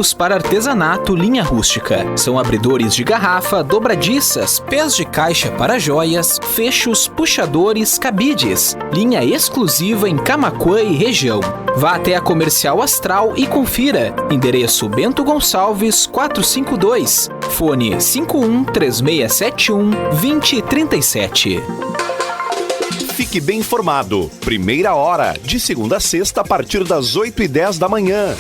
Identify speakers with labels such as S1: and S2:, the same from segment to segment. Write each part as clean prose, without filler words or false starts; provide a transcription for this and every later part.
S1: Para artesanato linha rústica. São abridores de garrafa, dobradiças, pés de caixa para joias, fechos, puxadores, cabides. Linha exclusiva em Camaquã e região. Vá até a Comercial Astral e confira. Endereço Bento Gonçalves 452. Fone 513671-2037.
S2: Fique bem informado. Primeira hora, de segunda a sexta, a partir das 8h10 da manhã.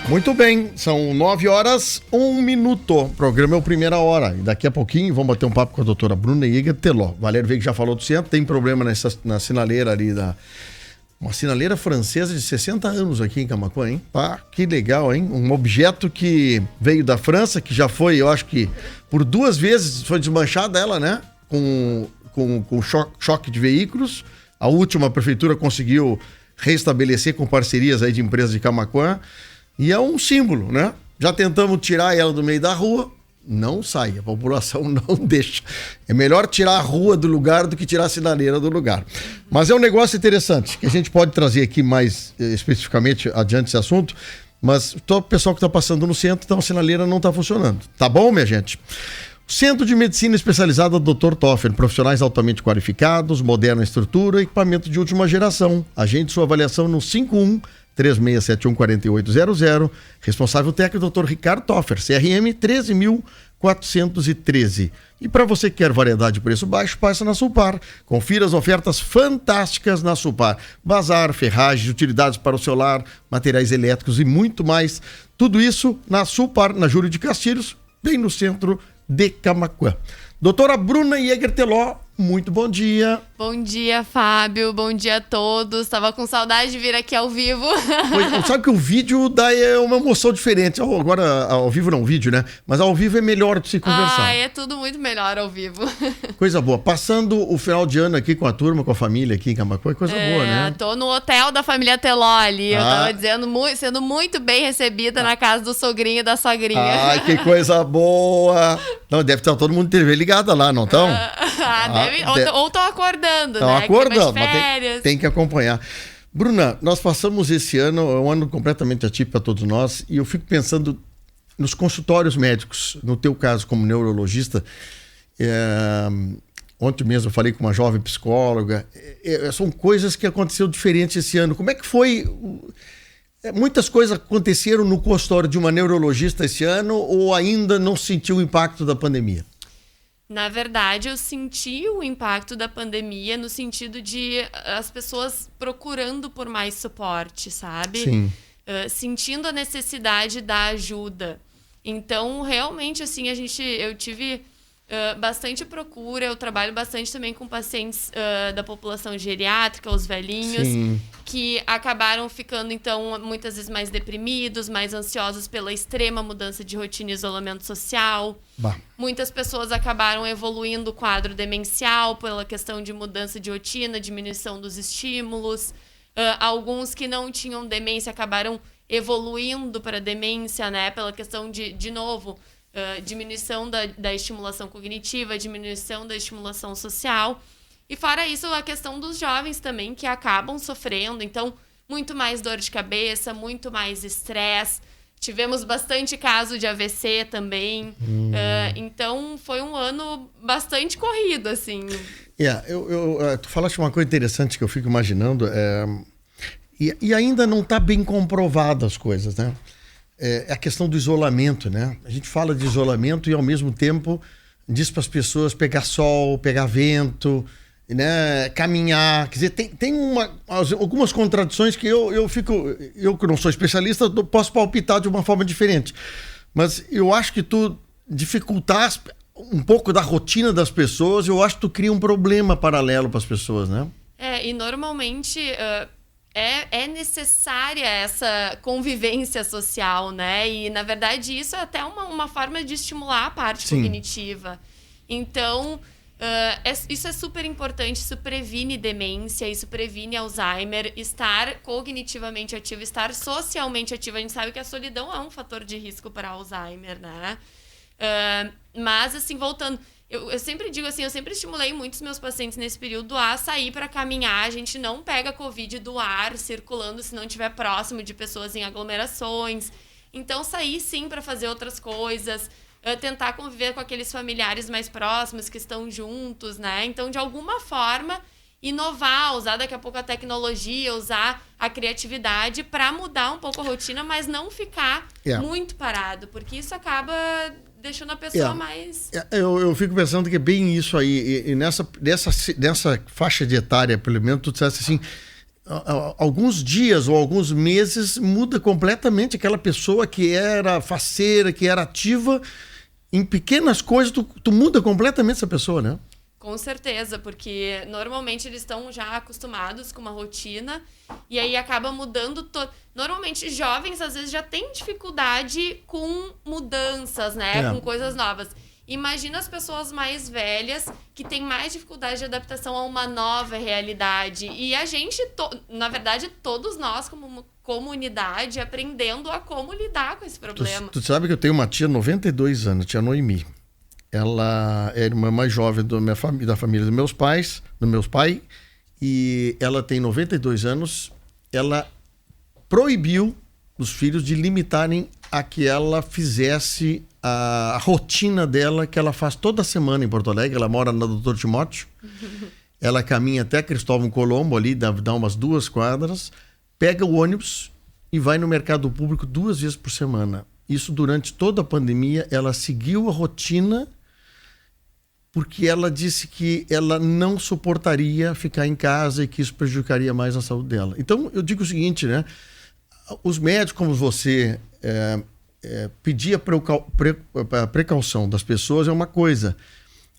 S3: Muito bem, são 9h, 1 minuto. O programa é o Primeira Hora. E daqui a pouquinho vamos bater um papo com a doutora Bruna Jäger Teló. Valério Veiga já falou do centro, tem problema na sinaleira ali uma sinaleira francesa de 60 anos aqui em Camaquã, hein? Ah, que legal, hein? Um objeto que veio da França, que já foi, eu acho que por 2 vezes foi desmanchada ela, né? Com choque de veículos. A última a prefeitura conseguiu restabelecer com parcerias aí de empresas de Camaquã. E é um símbolo, né? Já tentamos tirar ela do meio da rua, não sai, a população não deixa. É melhor tirar a rua do lugar do que tirar a sinaleira do lugar. Mas é um negócio interessante, que a gente pode trazer aqui mais especificamente adiante esse assunto, mas todo o pessoal que está passando no centro, então a sinaleira não está funcionando. Tá bom, minha gente? Centro de Medicina Especializada Dr. Toffer, profissionais altamente qualificados, moderna estrutura, equipamento de última geração. Agende sua avaliação no 51-3671-4800. Responsável técnico, Dr. Ricardo Toffer, CRM 13.413. E para você que quer variedade de preço baixo, passa na Sulpar. Confira as ofertas fantásticas na Sulpar. Bazar, ferragens, utilidades para o celular, materiais elétricos e muito mais. Tudo isso na Sulpar, na Júlio de Castilhos, bem no centro de Camaquã. Doutora Bruna Jäger Teló, muito bom dia.
S4: Bom dia, Fábio. Bom dia a todos. Tava com saudade de vir aqui ao vivo.
S3: Sabe que o vídeo dá uma emoção diferente. Agora, ao vivo não, vídeo, né? Mas ao vivo é melhor de se conversar.
S4: É tudo muito melhor ao vivo.
S3: Coisa boa. Passando o final de ano aqui com a turma, com a família aqui em Camaquã, coisa boa, né?
S4: Tô no hotel da família Teló ali. Eu tava dizendo, sendo muito bem recebida na casa do sogrinho e da sogrinha.
S3: Ai, que coisa boa. Não, deve estar todo mundo TV ligada lá, não estão?
S4: Ou estão acordando,
S3: tão
S4: né?
S3: acordando,
S4: mas
S3: tem que acompanhar. Bruna, nós passamos esse ano, é um ano completamente atípico para todos nós, e eu fico pensando nos consultórios médicos, no teu caso como neurologista. Ontem mesmo eu falei com uma jovem psicóloga, são coisas que aconteceram diferentes esse ano. Como é que foi? Muitas coisas aconteceram no consultório de uma neurologista esse ano, ou ainda não sentiu o impacto da pandemia?
S4: Na verdade, eu senti o impacto da pandemia no sentido de as pessoas procurando por mais suporte, sabe?
S3: Sim.
S4: Sentindo a necessidade da ajuda. Então, realmente, assim, eu tive bastante procura. Eu trabalho bastante também com pacientes da população geriátrica, os velhinhos,
S3: Sim.
S4: que acabaram ficando, então, muitas vezes mais deprimidos, mais ansiosos pela extrema mudança de rotina e isolamento social.
S3: Bah.
S4: Muitas pessoas acabaram evoluindo o quadro demencial pela questão de mudança de rotina, diminuição dos estímulos. Alguns que não tinham demência acabaram evoluindo para demência, né? Pela questão de novo, diminuição da estimulação cognitiva, diminuição da estimulação social. E fora isso, a questão dos jovens também, que acabam sofrendo. Então, muito mais dor de cabeça, muito mais estresse. Tivemos bastante caso de AVC também. Então, foi um ano bastante corrido, assim.
S3: Tu falaste uma coisa interessante que eu fico imaginando. E ainda não está bem comprovado as coisas, né? É a questão do isolamento, né? A gente fala de isolamento e, ao mesmo tempo, diz para as pessoas pegar sol, pegar vento, né? Caminhar. Quer dizer, tem algumas contradições que eu que não sou especialista, posso palpitar de uma forma diferente. Mas eu acho que tu dificultar um pouco da rotina das pessoas, eu acho que tu cria um problema paralelo para as pessoas, né?
S4: E normalmente é necessária essa convivência social, né? E, na verdade, isso é até uma forma de estimular a parte cognitiva. Então, isso é super importante, isso previne demência, isso previne Alzheimer, estar cognitivamente ativo, estar socialmente ativo. A gente sabe que a solidão é um fator de risco para Alzheimer, né? Mas, assim, voltando... Eu sempre digo assim, eu sempre estimulei muitos meus pacientes nesse período a sair para caminhar. A gente não pega Covid do ar circulando se não estiver próximo de pessoas em aglomerações. Então, sair sim para fazer outras coisas, tentar conviver com aqueles familiares mais próximos que estão juntos, né? Então, de alguma forma, inovar, usar daqui a pouco a tecnologia, usar a criatividade para mudar um pouco a rotina, mas não ficar muito parado, porque isso acaba deixando a pessoa mais...
S3: Eu fico pensando que é bem isso aí. E nessa faixa de etária, pelo menos, tu disseste assim, alguns dias ou alguns meses muda completamente aquela pessoa que era faceira, que era ativa. Em pequenas coisas, tu muda completamente essa pessoa, né?
S4: Com certeza, porque normalmente eles estão já acostumados com uma rotina e aí acaba mudando Normalmente jovens às vezes já têm dificuldade com mudanças, né? Com coisas novas. Imagina as pessoas mais velhas que têm mais dificuldade de adaptação a uma nova realidade. E a gente, na verdade, todos nós como comunidade aprendendo a como lidar com esse problema.
S3: Tu sabe que eu tenho uma tia, 92 anos, tia Noemi. Ela é a irmã mais jovem da família dos meus pais, e ela tem 92 anos. Ela proibiu os filhos de limitarem a que ela fizesse a rotina dela, que ela faz toda semana em Porto Alegre. Ela mora na Doutor Timóteo. Ela caminha até Cristóvão Colombo, ali, dá umas 2 quadras, pega o ônibus e vai no mercado público 2 vezes por semana. Isso durante toda a pandemia. Ela seguiu a rotina porque ela disse que ela não suportaria ficar em casa e que isso prejudicaria mais a saúde dela. Então, eu digo o seguinte, né? Os médicos como você pedir a precaução das pessoas é uma coisa.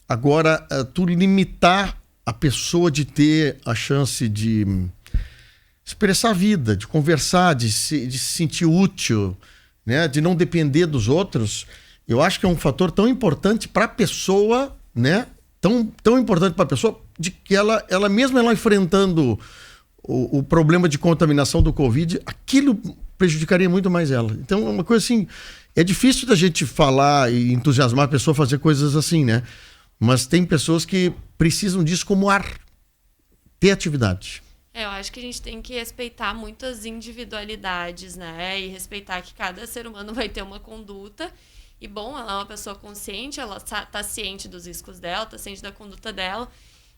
S3: Agora, tu limitar a pessoa de ter a chance de expressar a vida, de conversar, de se sentir útil, né? De não depender dos outros, eu acho que é um fator tão importante para a pessoa, né? Tão importante para a pessoa, de que ela mesmo enfrentando o problema de contaminação do Covid, aquilo prejudicaria muito mais ela. Então, é uma coisa assim, é difícil da gente falar e entusiasmar a pessoa a fazer coisas assim, né? Mas tem pessoas que precisam disso como ar, ter atividade.
S4: Eu acho que a gente tem que respeitar muito as individualidades, né? E respeitar que cada ser humano vai ter uma conduta. E, bom, ela é uma pessoa consciente, ela tá ciente dos riscos dela, tá ciente da conduta dela.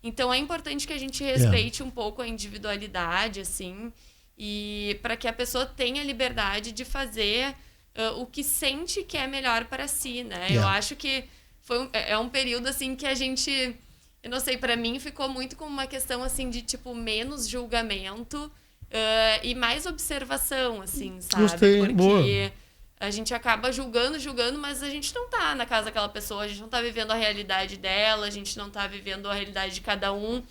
S4: Então, é importante que a gente respeite um pouco a individualidade, assim, e para que a pessoa tenha liberdade de fazer o que sente que é melhor para si, né? Eu acho que é um período, assim, que a gente... Eu não sei, para mim ficou muito como uma questão, assim, de, tipo, menos julgamento e mais observação, assim, sabe?
S3: Gostei,
S4: porque
S3: boa.
S4: a gente acaba julgando, mas a gente não tá na casa daquela pessoa, a gente não tá vivendo a realidade dela, a gente não tá vivendo a realidade de cada um.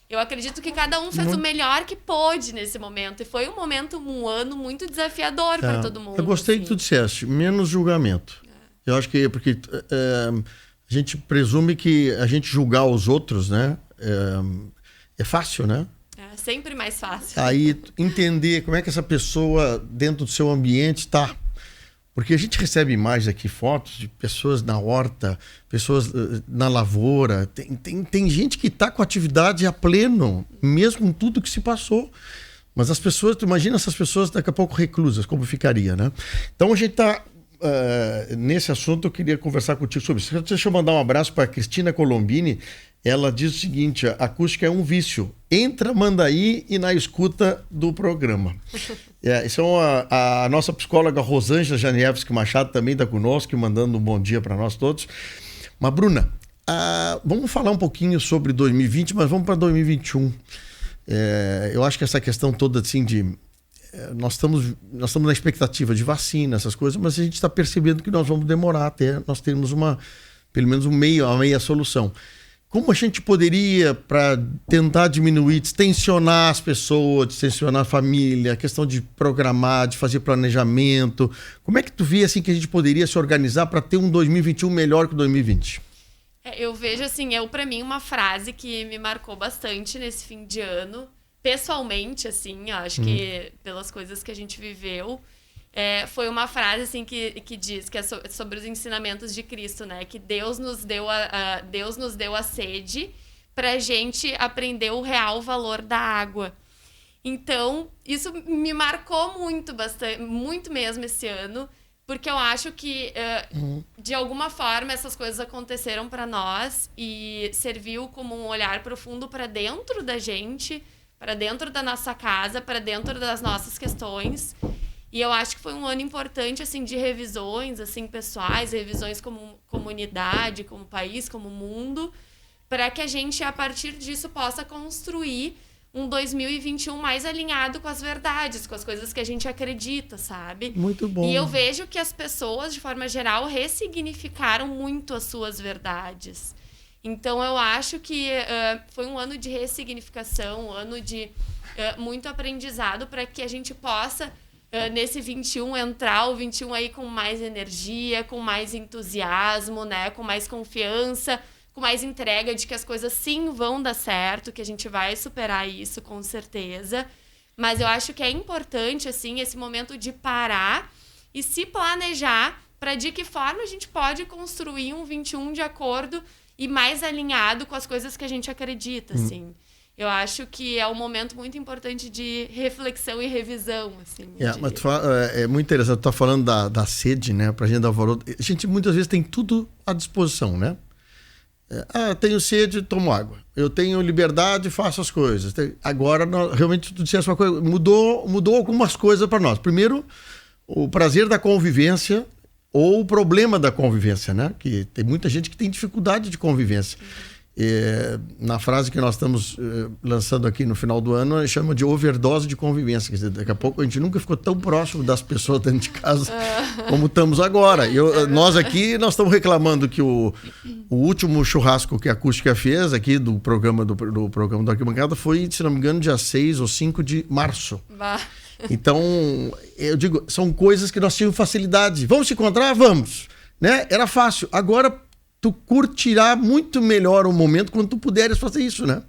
S4: Eu acredito que cada um fez o melhor que pôde nesse momento. E foi um ano muito desafiador para todo mundo.
S3: Eu gostei que tu disseste, menos julgamento. Eu acho que porque a gente presume que a gente julgar os outros, né? É fácil, né?
S4: É sempre mais fácil.
S3: Aí entender como é que essa pessoa dentro do seu ambiente está. Porque a gente recebe imagens aqui, fotos de pessoas na horta, pessoas na lavoura. Tem gente que está com atividade a pleno, mesmo com tudo que se passou. Mas as pessoas, tu imagina essas pessoas daqui a pouco reclusas, como ficaria, né? Então a gente está... nesse assunto eu queria conversar contigo sobre isso. Deixa eu mandar um abraço para a Cristina Colombini. Ela diz o seguinte: a acústica é um vício. Entra, manda aí e na escuta do programa. Isso é a nossa psicóloga Rosângela Janiewski Machado também está conosco, mandando um bom dia para nós todos. Mas, Bruna, vamos falar um pouquinho sobre 2020, mas vamos para 2021. Eu acho que essa questão toda assim de... Nós estamos na expectativa de vacina, essas coisas, mas a gente está percebendo que nós vamos demorar até nós termos pelo menos uma meia solução. Como a gente poderia, para tentar diminuir, distensionar as pessoas, distensionar a família, a questão de programar, de fazer planejamento, como é que tu vê assim, que a gente poderia se organizar para ter um 2021 melhor que o 2020?
S4: Eu vejo assim, para mim, uma frase que me marcou bastante nesse fim de ano, pessoalmente, assim, eu acho que pelas coisas que a gente viveu, foi uma frase assim que diz que é sobre os ensinamentos de Cristo, né? Que Deus nos deu a sede pra gente aprender o real valor da água. Então, isso me marcou muito, bastante, muito mesmo esse ano, porque eu acho que, de alguma forma, essas coisas aconteceram para nós e serviu como um olhar profundo para dentro da gente, para dentro da nossa casa, para dentro das nossas questões. E eu acho que foi um ano importante, assim, de revisões, assim, pessoais, revisões como comunidade, como país, como mundo, para que a gente, a partir disso, possa construir um 2021 mais alinhado com as verdades, com as coisas que a gente acredita, sabe?
S3: Muito bom.
S4: E eu vejo que as pessoas, de forma geral, ressignificaram muito as suas verdades. Então, eu acho que foi um ano de ressignificação, um ano de muito aprendizado para que a gente possa... nesse 21, entrar o 21 aí com mais energia, com mais entusiasmo, né? Com mais confiança, com mais entrega de que as coisas sim vão dar certo, que a gente vai superar isso com certeza. Mas eu acho que é importante, assim, esse momento de parar e se planejar para de que forma a gente pode construir um 21 de acordo e mais alinhado com as coisas que a gente acredita, assim. Eu acho que é um momento muito importante de reflexão e revisão, assim.
S3: Mas é muito interessante, tu tá falando da sede, né? Pra gente dar valor. A gente muitas vezes tem tudo à disposição, né? Tenho sede, tomo água. Eu tenho liberdade, faço as coisas. Agora, realmente, tu disseste uma coisa, mudou algumas coisas para nós. Primeiro, o prazer da convivência ou o problema da convivência, né? Que tem muita gente que tem dificuldade de convivência. Na frase que nós estamos lançando aqui no final do ano, chama de overdose de convivência. Quer dizer, daqui a pouco a gente nunca ficou tão próximo das pessoas dentro de casa como estamos agora. Nós estamos reclamando que o último churrasco que a Acústica fez aqui do programa do Arquibancada foi, se não me engano, dia 6 ou 5 de março. Bah. Então, eu digo, são coisas que nós tínhamos facilidade. Vamos se encontrar? Vamos. Né? Era fácil. Agora... tu curtirá muito melhor o momento quando tu puderes fazer isso, né?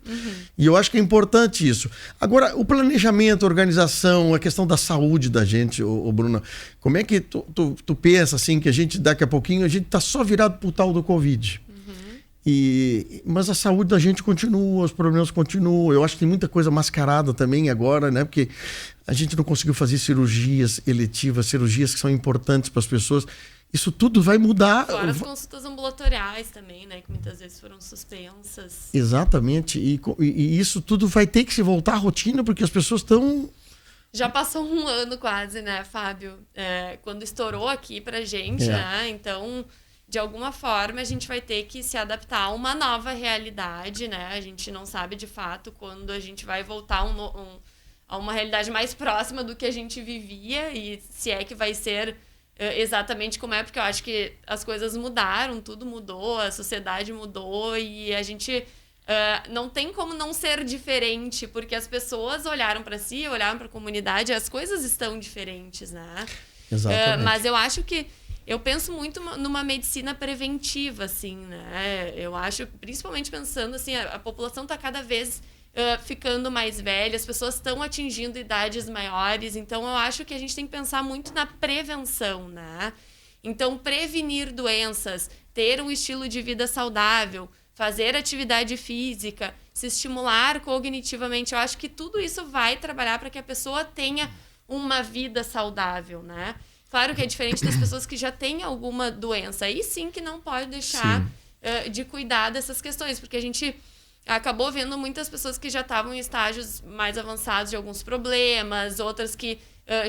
S3: E eu acho que é importante isso. Agora, o planejamento, a organização, a questão da saúde da gente, Bruna, como é que tu pensa assim, que a gente, daqui a pouquinho, a gente tá só virado pro tal do Covid. Mas a saúde da gente continua, os problemas continuam. Eu acho que tem muita coisa mascarada também agora, né? Porque a gente não conseguiu fazer cirurgias eletivas, cirurgias que são importantes para as pessoas. Isso tudo vai mudar.
S4: Fora as consultas ambulatoriais também, né? Que muitas vezes foram suspensas.
S3: Exatamente. E isso tudo vai ter que se voltar à rotina, porque as pessoas estão...
S4: Já passou um ano quase, né, Fábio? Quando estourou aqui pra gente, né? Então, de alguma forma, a gente vai ter que se adaptar a uma nova realidade, né? A gente não sabe, de fato, quando a gente vai voltar a uma realidade mais próxima do que a gente vivia e se é que vai ser... exatamente como é, porque eu acho que as coisas mudaram, tudo mudou, a sociedade mudou e a gente não tem como não ser diferente, porque as pessoas olharam para si, olharam para a comunidade, as coisas estão diferentes, né?
S3: Exatamente.
S4: Mas eu acho que eu penso muito numa medicina preventiva, assim, né? Eu acho, principalmente pensando assim, a população está cada vez ficando mais velha, as pessoas estão atingindo idades maiores, então eu acho que a gente tem que pensar muito na prevenção, né? Então, prevenir doenças, ter um estilo de vida saudável, fazer atividade física, se estimular cognitivamente, eu acho que tudo isso vai trabalhar para que a pessoa tenha uma vida saudável, né? Claro que é diferente das pessoas que já têm alguma doença. Aí sim que não pode deixar de cuidar dessas questões, porque a gente acabou vendo muitas pessoas que já estavam em estágios mais avançados de alguns problemas, outras que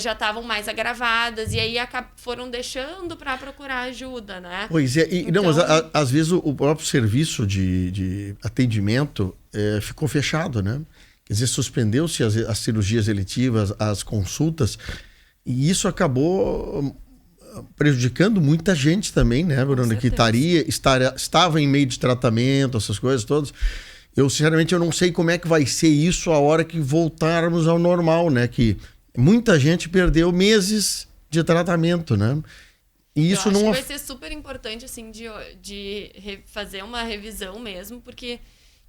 S4: já estavam mais agravadas, e aí foram deixando para procurar ajuda, né?
S3: Pois é, então... mas às vezes o próprio serviço de atendimento ficou fechado, né? Quer dizer, suspendeu-se as cirurgias eletivas, as consultas, e isso acabou prejudicando muita gente também, né, Bruna? Que estava em meio de tratamento, essas coisas todas. Eu, sinceramente, eu não sei como é que vai ser isso a hora que voltarmos ao normal, né? Que muita gente perdeu meses de tratamento, né? E isso
S4: eu acho
S3: não...
S4: que vai ser super importante, assim, de fazer uma revisão mesmo, porque...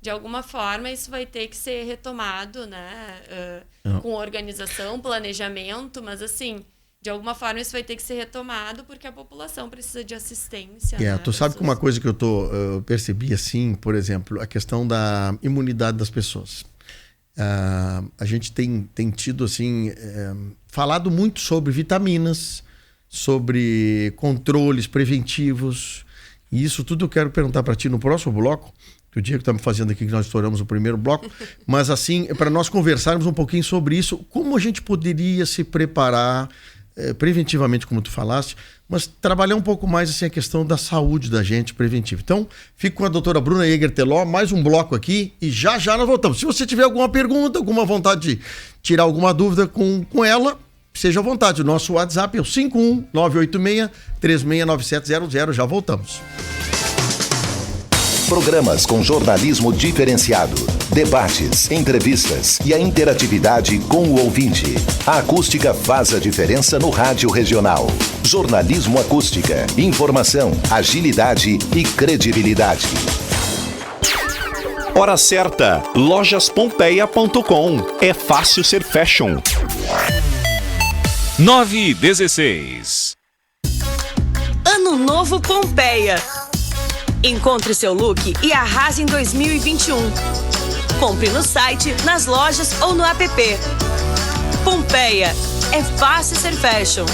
S4: de alguma forma, isso vai ter que ser retomado, né? Com organização, planejamento, mas assim, de alguma forma isso vai ter que ser retomado porque a população precisa de assistência. Né?
S3: Tu sabe que uma coisa que eu percebi assim, por exemplo, a questão da imunidade das pessoas. A gente tem tido assim, falado muito sobre vitaminas, sobre controles preventivos, e isso tudo eu quero perguntar para ti no próximo bloco. O dia que estamos fazendo aqui, que nós estouramos o primeiro bloco, mas assim, para nós conversarmos um pouquinho sobre isso, como a gente poderia se preparar preventivamente, como tu falaste, mas trabalhar um pouco mais assim, a questão da saúde da gente preventiva. Então, fico com a doutora Bruna Jäger Teló, mais um bloco aqui e já nós voltamos. Se você tiver alguma pergunta, alguma vontade de tirar alguma dúvida com ela, seja à vontade. O nosso WhatsApp é o 51986-369700. Já voltamos.
S2: Programas com jornalismo diferenciado, debates, entrevistas e a interatividade com o ouvinte. A acústica faz a diferença no rádio regional. Jornalismo Acústica. Informação, agilidade e credibilidade. Hora certa. Lojaspompeia.com. É fácil ser fashion.
S5: 9:16.
S6: Ano Novo Pompeia. Encontre seu look e arrase em 2021. Compre no site, nas lojas ou no app. Pompeia. É fácil ser fashion.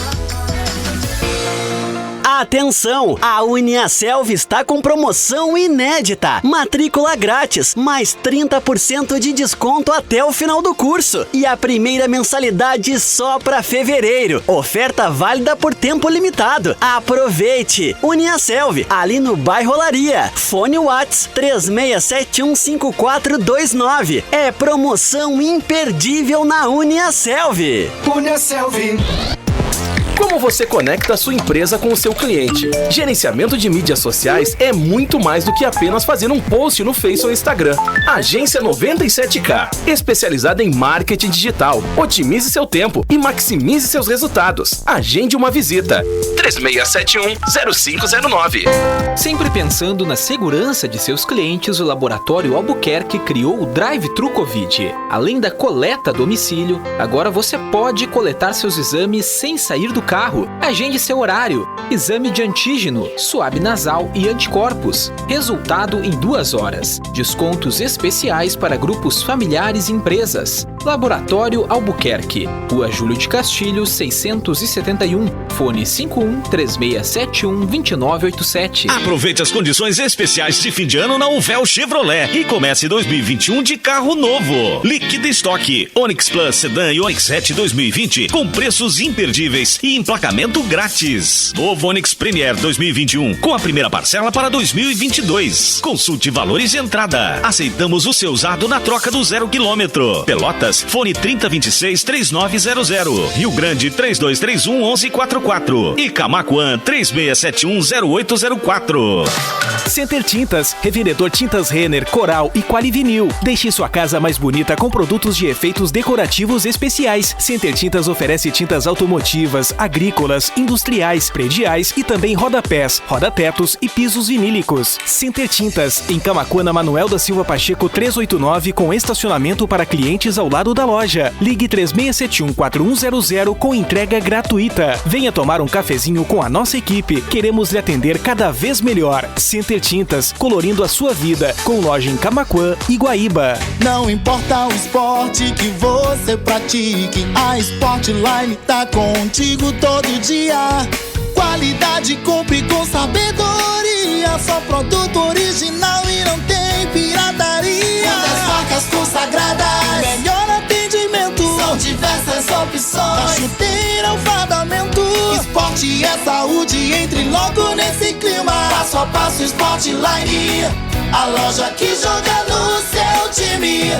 S7: Atenção! A Uniaselv está com promoção inédita. Matrícula grátis, mais 30% de desconto até o final do curso. E a primeira mensalidade só para fevereiro. Oferta válida por tempo limitado. Aproveite! Uniaselv, ali no bairro Olaria. Fone Whats 36715429. É promoção imperdível na Uniaselv.
S8: Uniaselv.
S1: Como você conecta a sua empresa com o seu cliente? Gerenciamento de mídias sociais é muito mais do que apenas fazer um post no Face ou Instagram. Agência 97K, especializada em marketing digital. Otimize seu tempo e maximize seus resultados. Agende uma visita. 3671-0509. Sempre pensando na segurança de seus clientes, o Laboratório Albuquerque criou o Drive-Thru Covid. Além da coleta a domicílio, agora você pode coletar seus exames sem sair do carro. Agende seu horário. Exame de antígeno, suave nasal e anticorpos. Resultado em 2 horas. Descontos especiais para grupos familiares e empresas. Laboratório Albuquerque. Rua Júlio de Castilho, 671. Fone 51-3671-2987.
S5: Aproveite as condições especiais de fim de ano na Uvel Chevrolet e comece 2021 de carro novo. Liquida estoque. Onix Plus Sedan e Onix Hatch 2020 com preços imperdíveis e emplacamento grátis. Novo Onix Premier 2021 com a primeira parcela para 2022. Consulte valores de entrada. Aceitamos o seu usado na troca do 0 km. Pelotas Tintas. Fone 3026-3900. Rio Grande 3231-1144. E Camaquã 3671-0804.
S1: Center Tintas, revendedor tintas Renner, Coral e Qualivinil. Deixe sua casa mais bonita com produtos de efeitos decorativos especiais. Center Tintas oferece tintas automotivas, agrícolas, industriais, prediais e também rodapés, rodatetos e pisos vinílicos. Center Tintas, em Camaquã, na Manuel da Silva Pacheco 389, com estacionamento para clientes ao lado da loja. Ligue 3671-4100 com entrega gratuita. Venha tomar um cafezinho com a nossa equipe. Queremos lhe atender cada vez melhor. Center Tintas, colorindo a sua vida, com loja em Camaquã e Guaíba.
S8: Não importa o esporte que você pratique, a Sportline tá contigo todo dia. Qualidade compre com sabedoria, só produto original e não tem pirataria. Muitas marcas consagradas, melhor atendimento, são diversas opções, da chuteira ao fardamento. Esporte é saúde, entre logo nesse clima. Passo a passo Sportline, a loja que joga no seu time.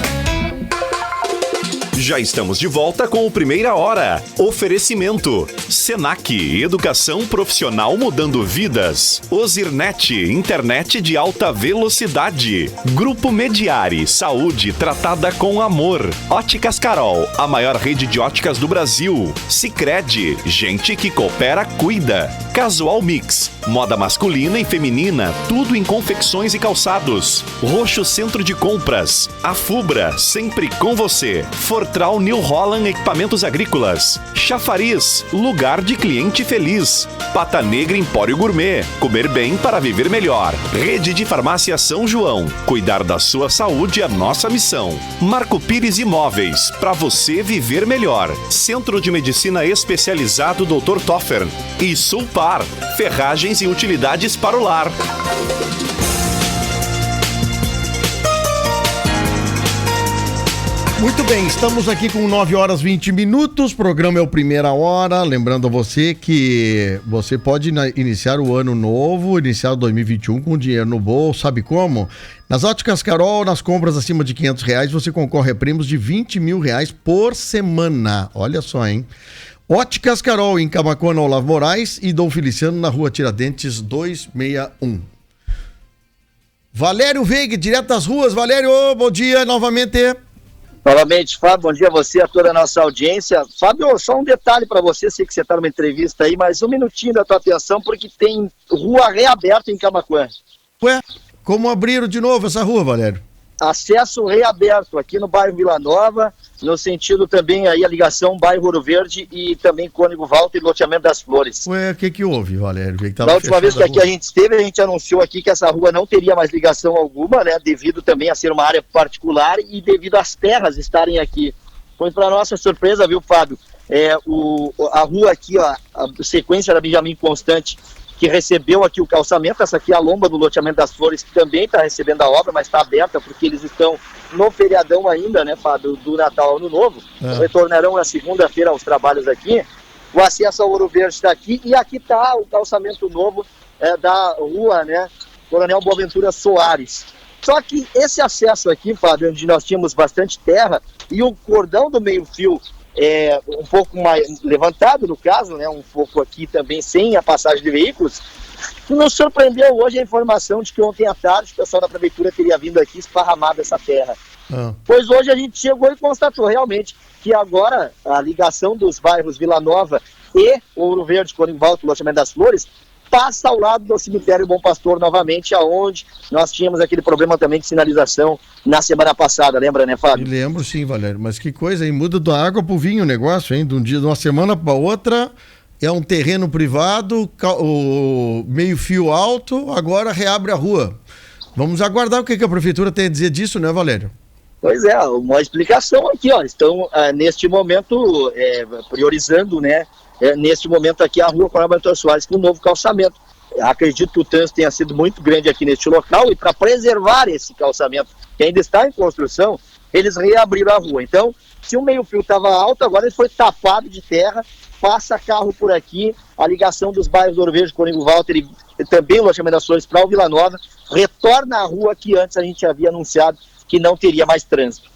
S9: Já estamos de volta com o Primeira Hora. Oferecimento: Senac, educação profissional mudando vidas. Ozirnet, internet de alta velocidade. Grupo Mediari, saúde tratada com amor. Óticas Carol, a maior rede de óticas do Brasil. Sicredi, gente que coopera, cuida. Casual Mix, moda masculina e feminina, tudo em confecções e calçados. Roxo Centro de Compras. A Fubra, sempre com você. Fortral New Holland Equipamentos Agrícolas. Chafariz, lugar de cliente feliz. Pata Negra Empório Gourmet, comer bem para viver melhor. Rede de Farmácia São João, cuidar da sua saúde é nossa missão. Marco Pires Imóveis, para você viver melhor. Centro de Medicina Especializado Dr. Toffer. E Sulpar, ferragens e utilidades para o lar.
S3: Muito bem, estamos aqui com 9 horas 20 minutos, o programa é o Primeira Hora, lembrando a você que você pode iniciar o ano novo, iniciar o 2021 com dinheiro no bolso, sabe como? Nas Óticas Carol, nas compras acima de R$500, você concorre a prêmios de R$20 mil por semana, olha só, hein? Óticas Carol, em Camaquã, na Olavo Moraes, e Dom Feliciano, na Rua Tiradentes 261. Valério Veiga, direto das ruas. Valério, bom dia novamente.
S10: Novamente, Fábio, bom dia a você, a toda a nossa audiência. Fábio, só um detalhe para você, sei que você está numa entrevista aí, mas um minutinho da tua atenção, porque tem rua reaberta em Camaquã.
S3: Ué, como abriram de novo essa rua, Valério?
S10: Acesso reaberto aqui no bairro Vila Nova, no sentido também aí a ligação bairro Ouro Verde e também Cônego Walter e loteamento das Flores.
S3: Ué, o que houve, Valério?
S10: Na última vez que aqui a gente esteve, a gente anunciou aqui que essa rua não teria mais ligação alguma, né, devido também a ser uma área particular e devido às terras estarem aqui. Pois para nossa surpresa, viu, Fábio, a rua aqui, ó, a sequência da Benjamin Constante, que recebeu aqui o calçamento, essa aqui é a lomba do loteamento das Flores, que também está recebendo a obra, mas está aberta porque eles estão no feriadão ainda, né, Fábio, do Natal ao Ano Novo. Retornarão na segunda-feira aos trabalhos aqui. O acesso ao Ouro Verde está aqui e aqui está o calçamento novo da rua, né, Coronel Boaventura Soares. Só que esse acesso aqui, Fábio, onde nós tínhamos bastante terra e o cordão do meio-fio um pouco mais levantado, no caso, né, um pouco aqui também sem a passagem de veículos, nos surpreendeu hoje a informação de que ontem à tarde o pessoal da prefeitura teria vindo aqui esparramado essa terra. Pois hoje a gente chegou e constatou realmente que agora a ligação dos bairros Vila Nova e Ouro Verde, Cônego Walter, loteamento das Flores, passa ao lado do cemitério Bom Pastor novamente, aonde nós tínhamos aquele problema também de sinalização na semana passada, lembra, né, Fábio?
S3: Eu lembro sim, Valério, mas que coisa, hein? Muda da água pro vinho o negócio, hein? De uma semana para outra é um terreno privado, o meio fio alto, agora reabre a rua. Vamos aguardar o que a prefeitura tem a dizer disso, né, Valério?
S10: Pois é, uma explicação aqui, ó, estão neste momento priorizando, né, neste momento aqui a rua Coronel Boaventura Soares com um novo calçamento. Acredito que o trânsito tenha sido muito grande aqui neste local e para preservar esse calçamento que ainda está em construção, eles reabriram a rua. Então, se o meio-fio estava alto, agora ele foi tapado de terra, passa carro por aqui, a ligação dos bairros Ouro Verde, Cônego Walter e também o loteamento das Flores para o Vila Nova, retorna à rua que antes a gente havia anunciado que não teria mais trânsito.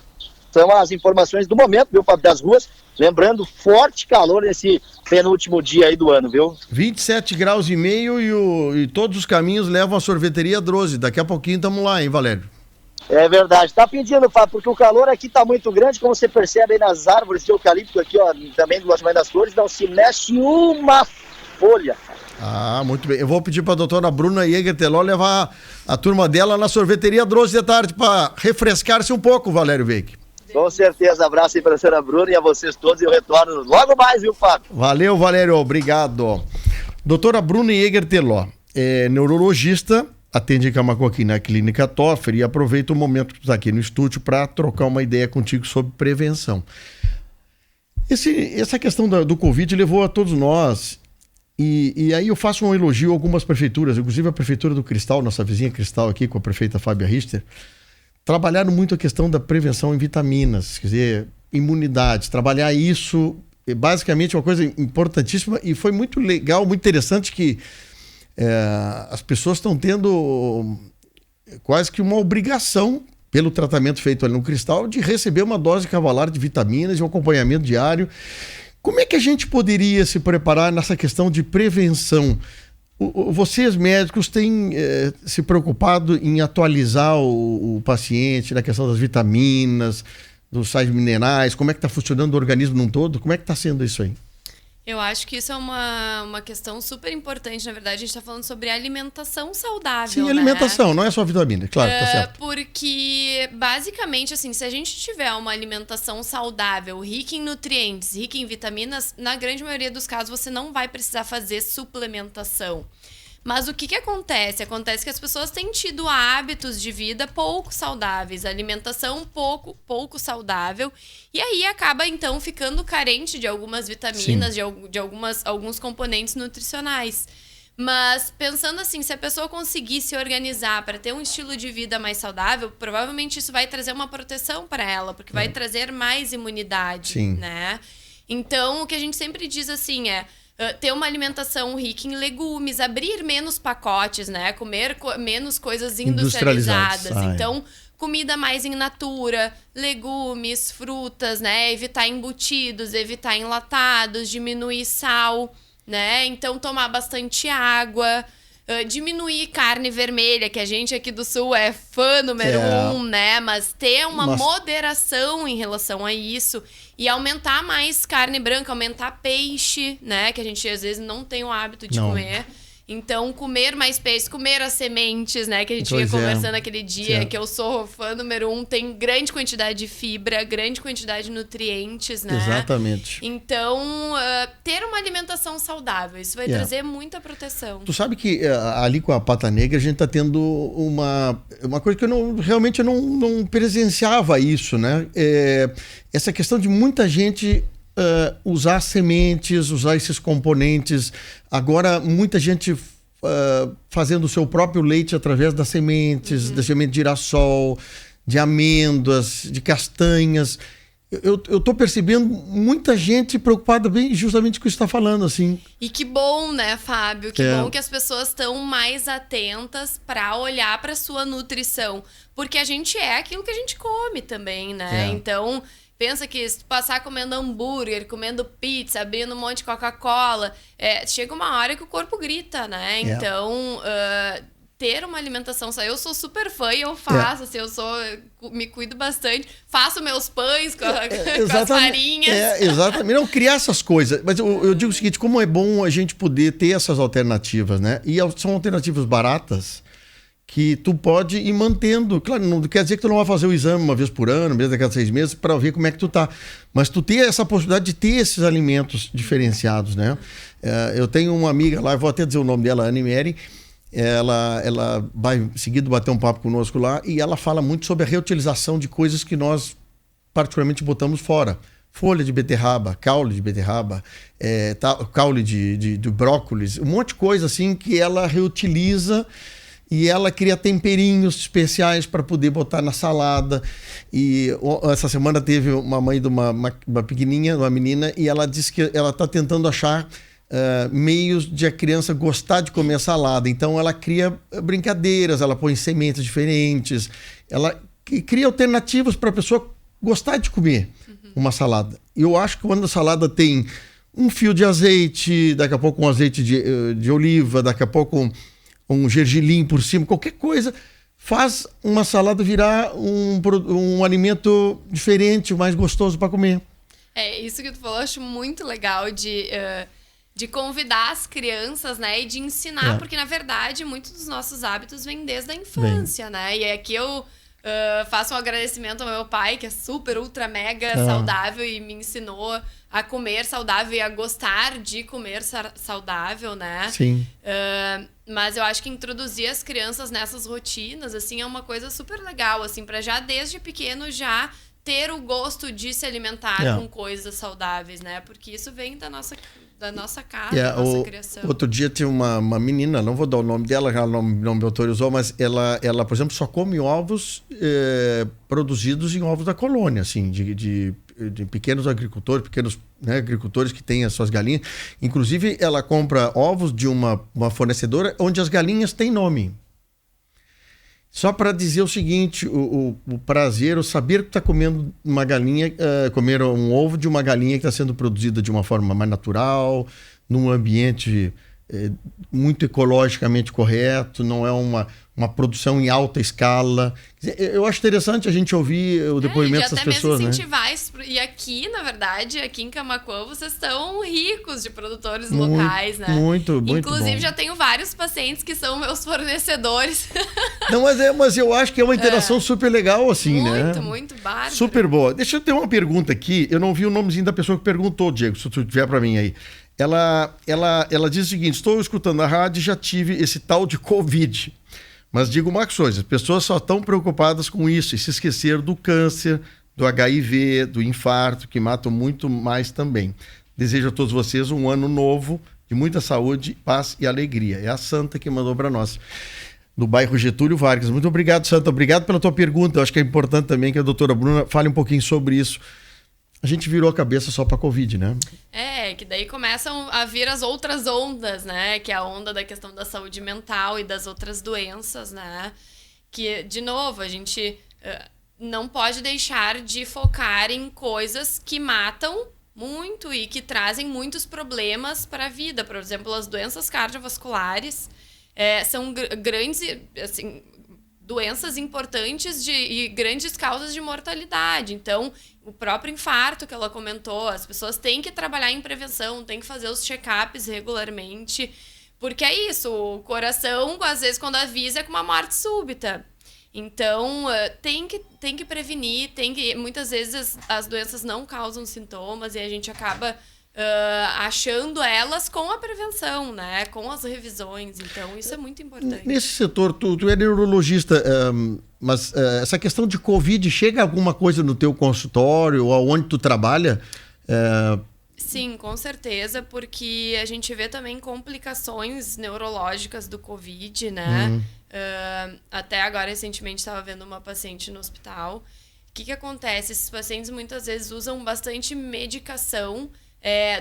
S10: São as informações do momento, viu, Fábio, das ruas. Lembrando, forte calor nesse penúltimo dia aí do ano, viu?
S3: 27 graus e meio e todos os caminhos levam à sorveteria Drose. Daqui a pouquinho estamos lá, hein, Valério?
S10: É verdade. Tá pedindo, Fábio, porque o calor aqui tá muito grande, como você percebe aí nas árvores de eucalipto aqui, ó, também do Loteamento das Flores, não se mexe uma folha.
S3: Ah, muito bem. Eu vou pedir para a doutora Bruna Jäger Teló levar a turma dela na sorveteria Drose de tarde para refrescar-se um pouco, Valério Veik.
S10: Com certeza, abraço aí para a senhora Bruna e a vocês todos e eu retorno logo mais, viu, Fábio?
S3: Valeu, Valério, obrigado. Doutora Bruna Jäger Teló é neurologista, atende em Camaquã aqui na Clínica Toffer e aproveita o momento que tu está aqui no estúdio para trocar uma ideia contigo sobre prevenção. Essa questão do Covid levou a todos nós, e aí eu faço um elogio a algumas prefeituras, inclusive a Prefeitura do Cristal, nossa vizinha Cristal aqui com a prefeita Fábia Richter, trabalharam muito a questão da prevenção em vitaminas, quer dizer, imunidade, trabalhar isso, basicamente uma coisa importantíssima, e foi muito legal, muito interessante que as pessoas estão tendo quase que uma obrigação, pelo tratamento feito ali no Cristal, de receber uma dose cavalar de vitaminas e um acompanhamento diário. Como é que a gente poderia se preparar nessa questão de prevenção? Vocês, médicos, têm se preocupado em atualizar o paciente na questão das vitaminas, dos sais minerais, como é que está funcionando o organismo num todo? Como é que está sendo isso aí?
S4: Eu acho que isso é uma questão super importante. Na verdade, a gente está falando sobre alimentação saudável.
S3: Sim, alimentação, não é só vitamina, claro, tá certo.
S4: Porque, basicamente, assim, se a gente tiver uma alimentação saudável, rica em nutrientes, rica em vitaminas, na grande maioria dos casos você não vai precisar fazer suplementação. Mas o que acontece? Acontece que as pessoas têm tido hábitos de vida pouco saudáveis, alimentação pouco saudável, e aí acaba, então, ficando carente de algumas vitaminas, de alguns componentes nutricionais. Mas, pensando assim, se a pessoa conseguir se organizar para ter um estilo de vida mais saudável, provavelmente isso vai trazer uma proteção para ela, porque vai trazer mais imunidade, né? Então, o que a gente sempre diz assim é ter uma alimentação rica em legumes, abrir menos pacotes, né? Comer menos coisas industrializadas. Então, comida mais in natura, legumes, frutas, né? Evitar embutidos, evitar enlatados, diminuir sal, né? Então, tomar bastante água, diminuir carne vermelha, que a gente aqui do Sul é fã número 1, né? Mas ter uma moderação em relação a isso e aumentar mais carne branca, aumentar peixe, né? Que a gente às vezes não tem o hábito de comer. Então, comer mais peixe, comer as sementes, né? Que a gente ia conversando aquele dia, que eu sou fã número 1, tem grande quantidade de fibra, grande quantidade de nutrientes, né?
S3: Exatamente.
S4: Então, ter uma alimentação saudável, isso vai trazer muita proteção.
S3: Tu sabe que ali com a Pata Negra a gente tá tendo uma coisa que eu realmente não presenciava isso, né? Essa questão de muita gente usar sementes, usar esses componentes. Agora, muita gente fazendo o seu próprio leite através das sementes, da semente de girassol, de amêndoas, de castanhas. Eu tô percebendo muita gente preocupada bem justamente com o que você está falando, assim.
S4: E que bom, né, Fábio? Que bom que as pessoas estão mais atentas para olhar para sua nutrição. Porque a gente é aquilo que a gente come também, né? Então, pensa que se passar comendo hambúrguer, comendo pizza, abrindo um monte de Coca-Cola, chega uma hora que o corpo grita, né? Então, ter uma alimentação só. Eu sou super fã e eu faço, assim, me cuido bastante, faço meus pães com as farinhas.
S3: Exatamente. Não criar essas coisas. Mas eu digo o seguinte, como é bom a gente poder ter essas alternativas, né? E são alternativas baratas, que tu pode ir mantendo. Claro, não quer dizer que tu não vai fazer o exame uma vez por ano, mesmo a cada 6 meses, para ver como é que tu tá. Mas tu ter essa possibilidade de ter esses alimentos diferenciados, né? Eu tenho uma amiga lá, eu vou até dizer o nome dela, Anne Mary. Ela vai seguido bater um papo conosco lá e ela fala muito sobre a reutilização de coisas que nós particularmente botamos fora. Folha de beterraba, caule de beterraba, caule de brócolis, um monte de coisa assim que ela reutiliza. E ela cria temperinhos especiais para poder botar na salada. E essa semana teve uma mãe de uma pequenininha, uma menina, e ela disse que ela está tentando achar meios de a criança gostar de comer salada. Então ela cria brincadeiras, ela põe sementes diferentes, ela cria alternativas para a pessoa gostar de comer uma salada. Eu acho que quando a salada tem um fio de azeite, daqui a pouco um azeite de oliva, daqui a pouco um gergelim por cima, qualquer coisa, faz uma salada virar um alimento diferente, mais gostoso para comer.
S4: Isso que tu falou, eu acho muito legal de convidar as crianças, né, e de ensinar, porque na verdade muitos dos nossos hábitos vêm desde a infância, né? E aqui eu faço um agradecimento ao meu pai, que é super, ultra, mega saudável e me ensinou a comer saudável e a gostar de comer saudável, né?
S3: Sim.
S4: Mas eu acho que introduzir as crianças nessas rotinas, assim, é uma coisa super legal, assim, para já desde pequeno já ter o gosto de se alimentar com coisas saudáveis, né? Porque isso vem da nossa casa, da nossa criação.
S3: Outro dia tinha uma menina, não vou dar o nome dela, ela não me autorizou, mas ela, por exemplo, só come ovos produzidos em ovos da colônia, assim, de pequenos agricultores, agricultores que têm as suas galinhas. Inclusive, ela compra ovos de uma fornecedora onde as galinhas têm nome. Só para dizer o seguinte, o prazer, o saber que está comendo uma galinha, comer um ovo de uma galinha que está sendo produzida de uma forma mais natural, num ambiente muito ecologicamente correto, não é uma produção em alta escala. Eu acho interessante a gente ouvir o depoimento dessas pessoas, né?
S4: Incentivar isso. E aqui, na verdade, aqui em Camaquã, vocês estão ricos de produtores locais, né?
S3: Muito
S4: Inclusive,
S3: bom.
S4: Já tenho vários pacientes que são meus fornecedores.
S3: Não, mas eu acho que é uma interação super legal, assim, né?
S4: Muito bárbaro.
S3: Super boa. Deixa eu ter uma pergunta aqui. Eu não vi o nomezinho da pessoa que perguntou, Diego, se tu tiver para mim aí. Ela diz o seguinte: estou escutando a rádio e já tive esse tal de Covid. Mas digo uma coisa, as pessoas só estão preocupadas com isso e se esqueceram do câncer, do HIV, do infarto, que matam muito mais também. Desejo a todos vocês um ano novo, de muita saúde, paz e alegria. É a Santa que mandou para nós, do bairro Getúlio Vargas. Muito obrigado, Santa. Obrigado pela tua pergunta. Eu acho que é importante também que a doutora Bruna fale um pouquinho sobre isso. A gente virou a cabeça só para Covid, né?
S4: Que daí começam a vir as outras ondas, né? Que é a onda da questão da saúde mental e das outras doenças, né? Que, de novo, a gente não pode deixar de focar em coisas que matam muito e que trazem muitos problemas para a vida. Por exemplo, as doenças cardiovasculares são grandes, assim, doenças importantes e grandes causas de mortalidade. Então, o próprio infarto que ela comentou, as pessoas têm que trabalhar em prevenção, têm que fazer os check-ups regularmente, porque é isso, o coração, às vezes, quando avisa, é com uma morte súbita. Então, tem que prevenir, muitas vezes as doenças não causam sintomas e a gente acaba achando elas com a prevenção, né? Com as revisões. Então, isso é muito importante.
S3: Nesse setor, tu é neurologista, mas essa questão de Covid, chega alguma coisa no teu consultório ou aonde tu trabalha?
S4: Sim, com certeza, porque a gente vê também complicações neurológicas do Covid, né? Até agora, recentemente, estava vendo uma paciente no hospital. O que acontece? Esses pacientes muitas vezes usam bastante medicação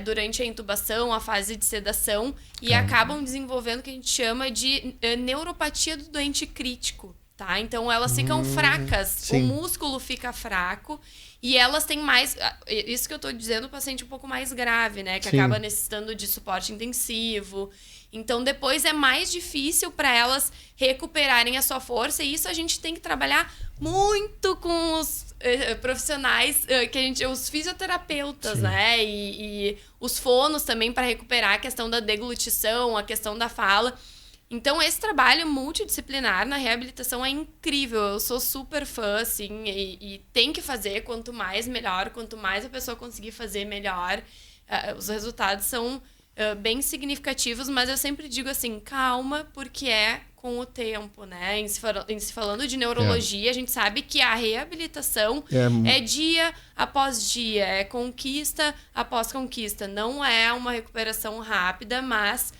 S4: durante a intubação, a fase de sedação, e acabam desenvolvendo o que a gente chama de neuropatia do doente crítico, tá? Então, elas ficam fracas, sim. O músculo fica fraco, e elas têm mais... Isso que eu tô dizendo, o paciente um pouco mais grave, né? Que sim. Acaba necessitando de suporte intensivo. Então, depois é mais difícil para elas recuperarem a sua força, e isso a gente tem que trabalhar muito com os profissionais, os fisioterapeutas, sim. Né? E os fonos também para recuperar a questão da deglutição, a questão da fala. Então, esse trabalho multidisciplinar na reabilitação é incrível. Eu sou super fã, assim, e tem que fazer. Quanto mais, melhor. Quanto mais a pessoa conseguir fazer, melhor. Os resultados são bem significativos, mas eu sempre digo assim, calma, porque é com o tempo, né? Em se falando de neurologia, a gente sabe que a reabilitação é dia após dia, é conquista após conquista. Não é uma recuperação rápida, mas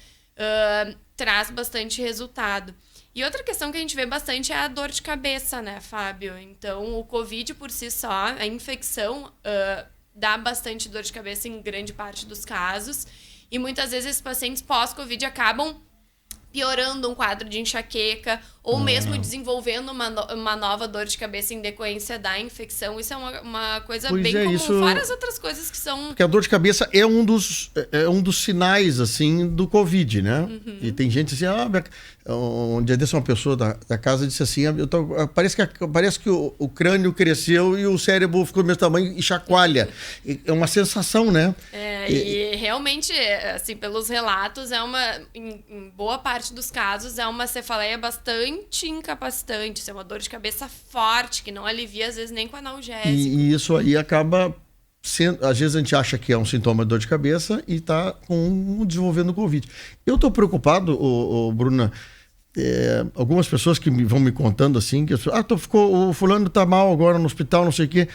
S4: traz bastante resultado. E outra questão que a gente vê bastante é a dor de cabeça, né, Fábio? Então, o Covid por si só, a infecção dá bastante dor de cabeça em grande parte dos casos. E muitas vezes esses pacientes pós-Covid acabam piorando um quadro de enxaqueca, ou mesmo desenvolvendo uma nova dor de cabeça em decorrência da infecção. Isso é uma coisa bem comum, fora as outras coisas que são...
S3: Porque a dor de cabeça é um dos sinais, assim, do Covid, né? E tem gente assim, um dia desse uma pessoa da casa disse assim, parece que o crânio cresceu e o cérebro ficou do mesmo tamanho e chacoalha. É uma sensação, né?
S4: E realmente, assim, pelos relatos, em boa parte dos casos, é uma cefaleia bastante incapacitante. Isso é uma dor de cabeça forte, que não alivia, às vezes, nem com analgésico.
S3: E isso aí acaba sendo... Às vezes a gente acha que é um sintoma de dor de cabeça e está desenvolvendo Covid. Eu estou preocupado, Bruna, algumas pessoas que vão me contando assim, que o fulano está mal agora no hospital, não sei o quê.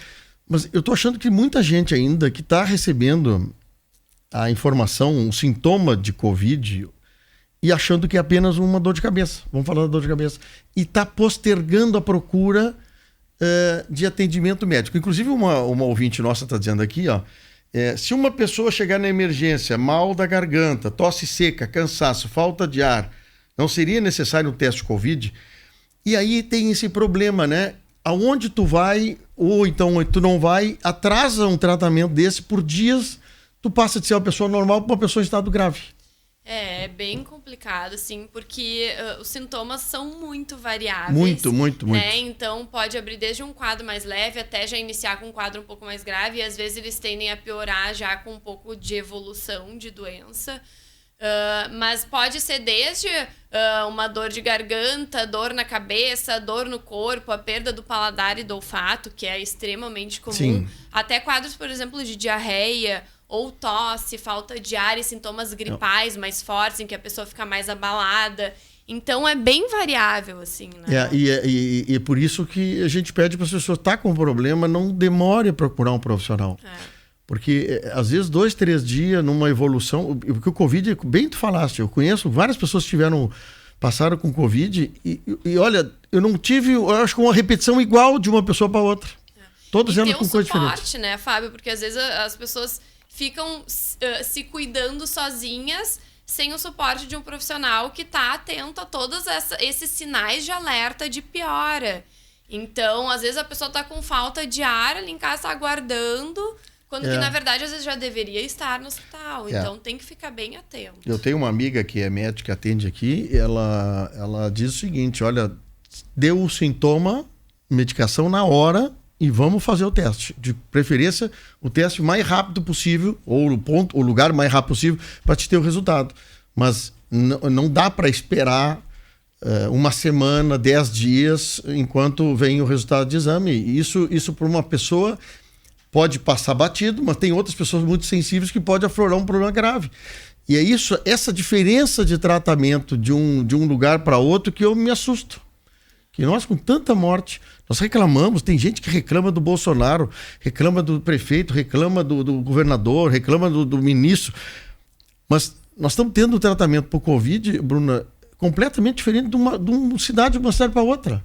S3: Mas eu estou achando que muita gente ainda que está recebendo a informação, um sintoma de Covid, e achando que é apenas uma dor de cabeça. Vamos falar da dor de cabeça. E está postergando a procura de atendimento médico. Inclusive, uma ouvinte nossa está dizendo aqui, se uma pessoa chegar na emergência, mal da garganta, tosse seca, cansaço, falta de ar, não seria necessário um teste Covid? E aí tem esse problema, né? Aonde tu vai, ou então tu não vai, atrasa um tratamento desse por dias, tu passa de ser uma pessoa normal para uma pessoa em estado grave.
S4: É bem complicado, assim, porque os sintomas são muito variáveis.
S3: Muito.
S4: Né? Então, pode abrir desde um quadro mais leve até já iniciar com um quadro um pouco mais grave. E, às vezes, eles tendem a piorar já com um pouco de evolução de doença. Mas pode ser desde uma dor de garganta, dor na cabeça, dor no corpo, a perda do paladar e do olfato, que é extremamente comum.
S3: Sim.
S4: Até quadros, por exemplo, de diarreia, ou tosse, falta de ar e sintomas gripais mais fortes, em que a pessoa fica mais abalada. Então, é bem variável, assim, né?
S3: E por isso que a gente pede para as pessoas, tá com um problema, não demore a procurar um profissional. Porque, às vezes, 2, 3 dias numa evolução... Porque o Covid, bem tu falaste, eu conheço várias pessoas que passaram com Covid e olha, eu não tive, eu acho que uma repetição igual de uma pessoa para outra. Todos elas com coisa diferente.
S4: E ter um suporte, né, Fábio? Porque, às vezes, as pessoas ficam se cuidando sozinhas, sem o suporte de um profissional que está atento a todos esses sinais de alerta de piora. Então, às vezes, a pessoa está com falta de ar, ali em casa está aguardando, quando que, na verdade, às vezes já deveria estar no hospital. Então, tem que ficar bem atento. Eu
S3: tenho uma amiga que é médica, que atende aqui, ela diz o seguinte, olha, deu o sintoma, medicação na hora, e vamos fazer o teste. De preferência, o teste mais rápido possível, ou o lugar mais rápido possível, para te ter o resultado. Mas não dá para esperar uma semana, 10 dias, enquanto vem o resultado de exame. Isso para uma pessoa pode passar batido, mas tem outras pessoas muito sensíveis que pode aflorar um problema grave. E é essa diferença de tratamento de um lugar para outro que eu me assusto. Que nós, com tanta morte, nós reclamamos, tem gente que reclama do Bolsonaro, reclama do prefeito, reclama do governador, reclama do ministro. Mas nós estamos tendo um tratamento para o Covid, Bruna, completamente diferente de uma cidade para outra.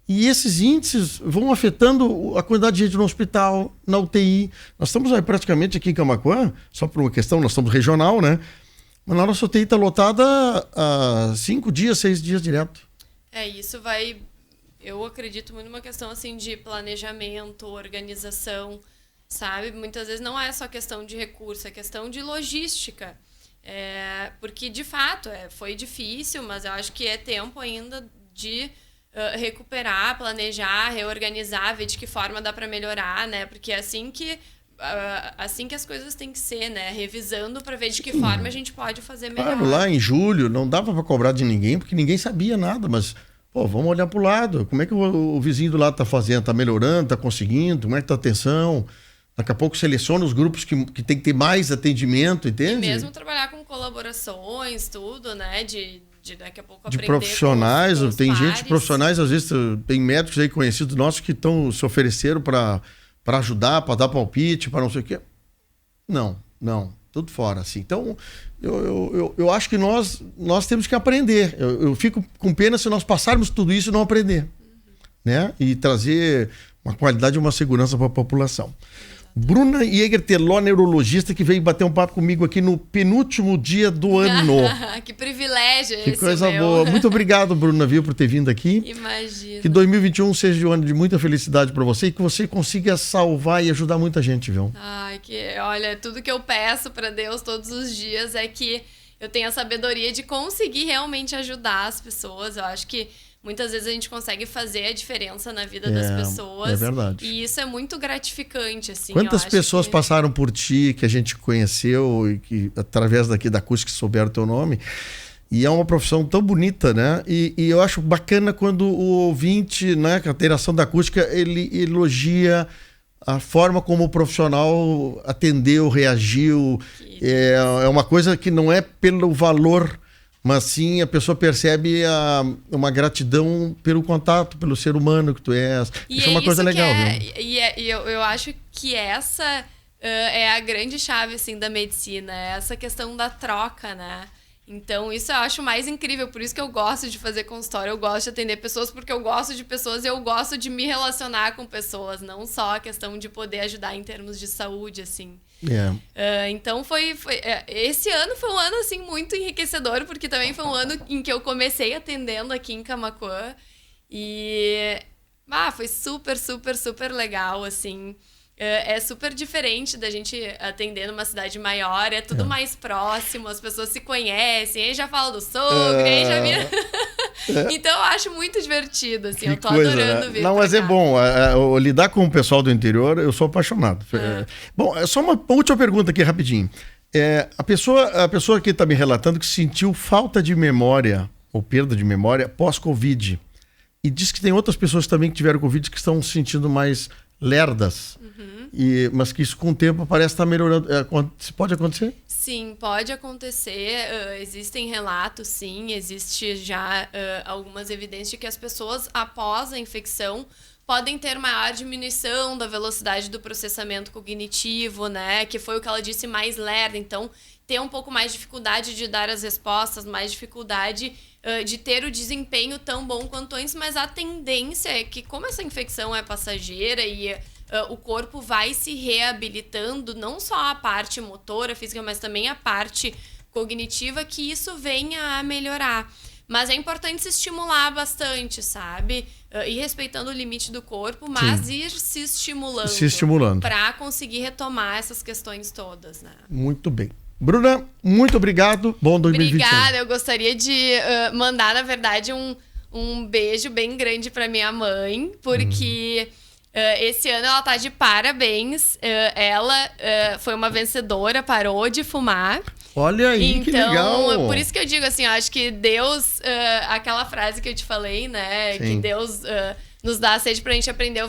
S3: E esses índices vão afetando a quantidade de gente no hospital, na UTI. Nós estamos praticamente aqui em Camaquã, só por uma questão, nós estamos regional, né? Mas a nossa UTI está lotada há 5 dias, 6 dias direto.
S4: Isso eu acredito muito numa questão assim de planejamento, organização, sabe? Muitas vezes não é só questão de recurso, é questão de logística. Porque, de fato, foi difícil, mas eu acho que é tempo ainda de recuperar, planejar, reorganizar, ver de que forma dá para melhorar, né? Porque é assim que as coisas têm que ser, né? Revisando para ver de que forma a gente pode fazer melhor.
S3: Claro, lá em julho não dava para cobrar de ninguém, porque ninguém sabia nada, mas vamos olhar para o lado. Como é que o vizinho do lado está fazendo? Está melhorando? Está conseguindo? Como é que está a atenção? Daqui a pouco seleciona os grupos que tem que ter mais atendimento, entende?
S4: E mesmo trabalhar com colaborações, tudo, né? De daqui a pouco aprender
S3: de profissionais,
S4: com os
S3: tem
S4: pares.
S3: gente, profissionais, às vezes tem médicos aí conhecidos nossos que se ofereceram para ajudar, para dar palpite, para não sei o quê. Não, tudo fora, assim. Então, eu acho que nós temos que aprender. Eu fico com pena se nós passarmos tudo isso e não aprender, né? E trazer uma qualidade e uma segurança para a população. Bruna Jäger Teló, neurologista, que veio bater um papo comigo aqui no penúltimo dia do ano.
S4: Que privilégio
S3: que coisa boa. Muito obrigado, Bruna, viu, por ter vindo aqui.
S4: Imagina.
S3: Que 2021 seja um ano de muita felicidade para você e que você consiga salvar e ajudar muita gente, viu?
S4: Ai, olha, tudo que eu peço para Deus todos os dias é que eu tenha a sabedoria de conseguir realmente ajudar as pessoas. Eu acho que muitas vezes a gente consegue fazer a diferença na vida das pessoas.
S3: É verdade.
S4: E isso é muito gratificante, assim.
S3: Quantas pessoas passaram por ti, que a gente conheceu e que, através daqui da acústica, souberam o teu nome? E é uma profissão tão bonita, né? E eu acho bacana quando o ouvinte, né, com a interação da acústica, ele elogia a forma como o profissional atendeu, reagiu. É uma coisa que não é pelo valor, mas sim a pessoa percebe uma gratidão pelo contato, pelo ser humano que tu és. Isso é uma coisa legal, viu?
S4: E eu acho que essa é a grande chave, assim, da medicina. É essa questão da troca, né? Então, isso eu acho mais incrível. Por isso que eu gosto de fazer consultório. Eu gosto de atender pessoas porque eu gosto de pessoas e eu gosto de me relacionar com pessoas. Não só a questão de poder ajudar em termos de saúde, assim. Então, esse ano foi um ano, assim, muito enriquecedor, porque também foi um ano em que eu comecei atendendo aqui em Camaquã. E foi super, super, super legal, assim. É super diferente da gente atender numa cidade maior, é tudo mais próximo, as pessoas se conhecem, aí já fala do sogro, aí já vira... Então eu acho muito divertido, assim, eu tô adorando vir.
S3: Não, mas é bom, lidar com o pessoal do interior, eu sou apaixonado. Bom, só uma última pergunta aqui, rapidinho. A pessoa que está me relatando que sentiu falta de memória, ou perda de memória, pós-Covid, e diz que tem outras pessoas também que tiveram Covid que estão se sentindo mais lerdas. Mas que isso com o tempo parece estar melhorando. Pode acontecer?
S4: Sim, pode acontecer. Existem relatos, sim. Existe já algumas evidências de que as pessoas, após a infecção, podem ter maior diminuição da velocidade do processamento cognitivo, né? Que foi o que ela disse, mais lerda. Então, ter um pouco mais de dificuldade de dar as respostas, mais dificuldade de ter o desempenho tão bom quanto antes. Mas a tendência é que, como essa infecção é passageira e o corpo vai se reabilitando, não só a parte motora, física, mas também a parte cognitiva, que isso venha a melhorar. Mas é importante se estimular bastante, sabe? Ir respeitando o limite do corpo, mas ir se estimulando. Para conseguir retomar essas questões todas, né?
S3: Muito bem. Bruna, muito obrigado. Bom 2021.
S4: Obrigada. Eu gostaria de mandar, na verdade, um beijo bem grande para minha mãe, porque... esse ano ela tá de parabéns. Ela foi uma vencedora, parou de fumar.
S3: Olha aí,
S4: então,
S3: que legal!
S4: Por isso que eu digo assim, eu acho que Deus, aquela frase que eu te falei, né? Sim. Que Deus nos dá a sede pra gente aprender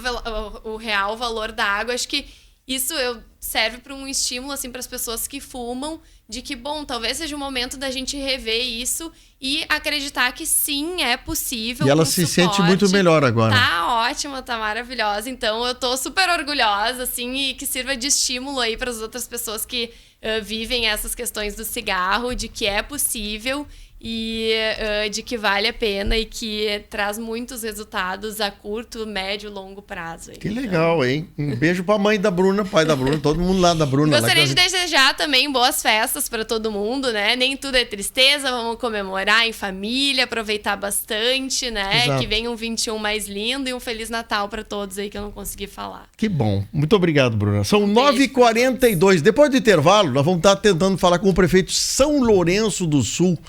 S4: o real valor da água. Acho que isso serve para um estímulo, assim, para as pessoas que fumam, de que, bom, talvez seja o momento da gente rever isso e acreditar que sim, é possível.
S3: E ela se sente muito melhor agora.
S4: Tá ótima, tá maravilhosa. Então, eu tô super orgulhosa, assim, e que sirva de estímulo aí para as outras pessoas que vivem essas questões do cigarro, de que é possível e de que vale a pena e que traz muitos resultados a curto, médio e longo prazo.
S3: Que legal, hein? Um beijo pra mãe da Bruna, pai da Bruna, todo mundo lá da Bruna.
S4: Gostaria de desejar também boas festas para todo mundo, né? Nem tudo é tristeza, vamos comemorar em família, aproveitar bastante, né? Exato. Que venha um 21 mais lindo e um Feliz Natal para todos aí que eu não consegui falar.
S3: Que bom. Muito obrigado, Bruna. São 9h42. Depois do intervalo, nós vamos estar tentando falar com o prefeito São Lourenço do Sul,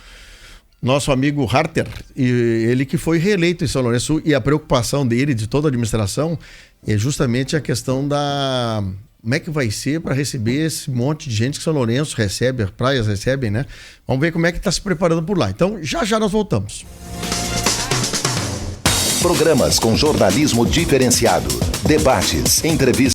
S3: nosso amigo Harter, e ele que foi reeleito em São Lourenço, e a preocupação dele, de toda a administração, é justamente a questão da... Como é que vai ser para receber esse monte de gente que São Lourenço recebe, as praias recebem, né? Vamos ver como é que está se preparando por lá. Então, já nós voltamos.
S2: Programas com jornalismo diferenciado, debates, entrevistas.